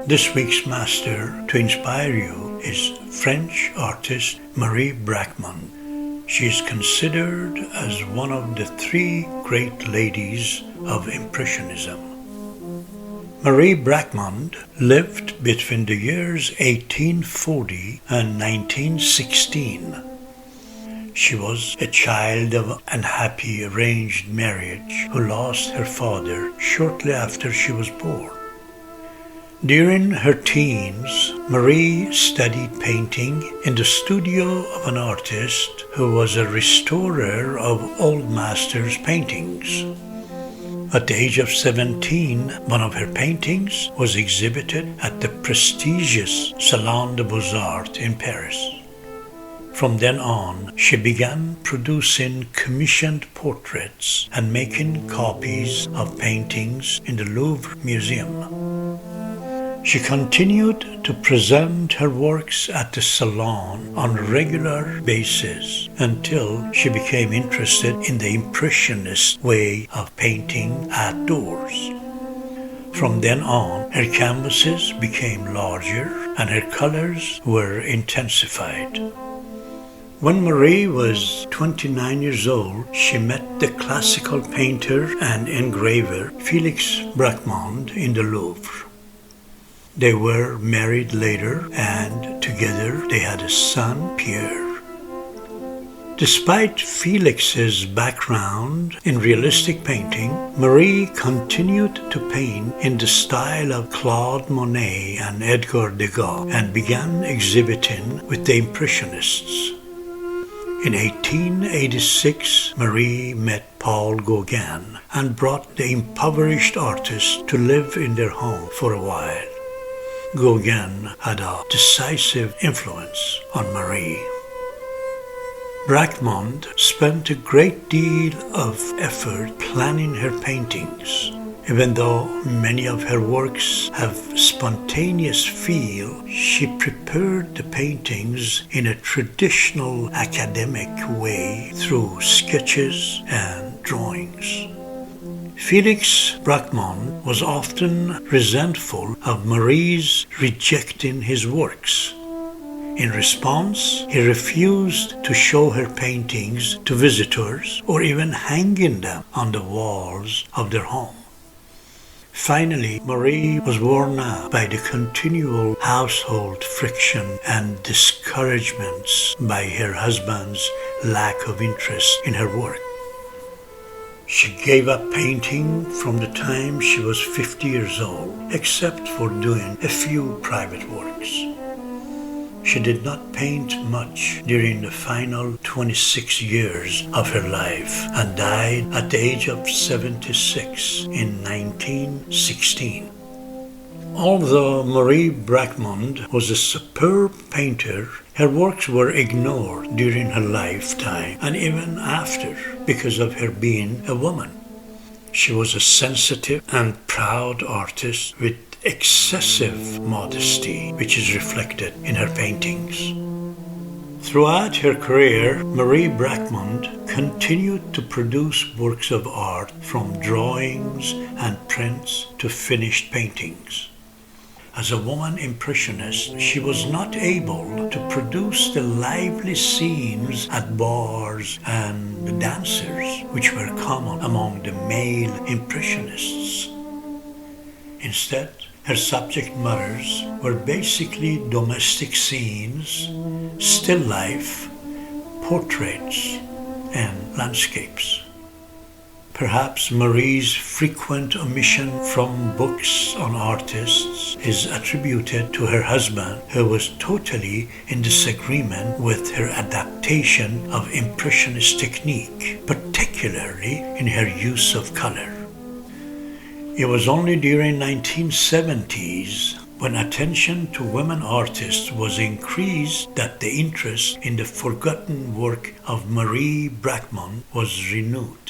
This week's master to inspire you is French artist Marie Bracquemond. She is considered as one of the three great ladies of Impressionism. Marie Bracquemond lived between the years 1840 and 1916. She was a child of an unhappy arranged marriage who lost her father shortly after she was born. During her teens, Marie studied painting in the studio of an artist who was a restorer of old masters' paintings. At the age of 17, one of her paintings was exhibited at the prestigious Salon de Beaux-Arts in Paris. From then on, she began producing commissioned portraits and making copies of paintings in the Louvre Museum. She continued to present her works at the Salon on a regular basis until she became interested in the Impressionist way of painting outdoors. From then on, her canvases became larger and her colors were intensified. When Marie was 29 years old, she met the classical painter and engraver Félix Bracquemond in the Louvre. They were married later, and together they had a son, Pierre. Despite Félix's background in realistic painting, Marie continued to paint in the style of Claude, Monet, and Edgar Degas, and began exhibiting with the Impressionists. In 1886, Marie met Paul Gauguin and brought the impoverished artist to live in their home for a while. Gauguin had a decisive influence on Marie. Bracquemond spent a great deal of effort planning her paintings. Even though many of her works have spontaneous feel, she prepared the paintings in a traditional academic way through sketches and drawings. Félix Bracquemond was often resentful of Marie's rejecting his works. In response, he refused to show her paintings to visitors or even hanging them on the walls of their home. Finally, Marie was worn out by the continual household friction and discouragements by her husband's lack of interest in her work. She gave up painting from the time she was 50 years old, except for doing a few private works. She did not paint much during the final 26 years of her life and died at the age of 76 in 1916. Although Marie Bracquemond was a superb painter, her works were ignored during her lifetime and even after because of her being a woman. She was a sensitive and proud artist with excessive modesty, which is reflected in her paintings. Throughout her career, Marie Bracquemond continued to produce works of art from drawings and prints to finished paintings. As a woman impressionist, she was not able to produce the lively scenes at bars and the dancers, which were common among the male impressionists. Instead, her subject matters were basically domestic scenes, still life, portraits, and landscapes. Perhaps Marie's frequent omission from books on artists is attributed to her husband, who was totally in disagreement with her adaptation of Impressionist technique, particularly in her use of color. It was only during 1970s, when attention to women artists was increased, that the interest in the forgotten work of Marie Bracquemond was renewed.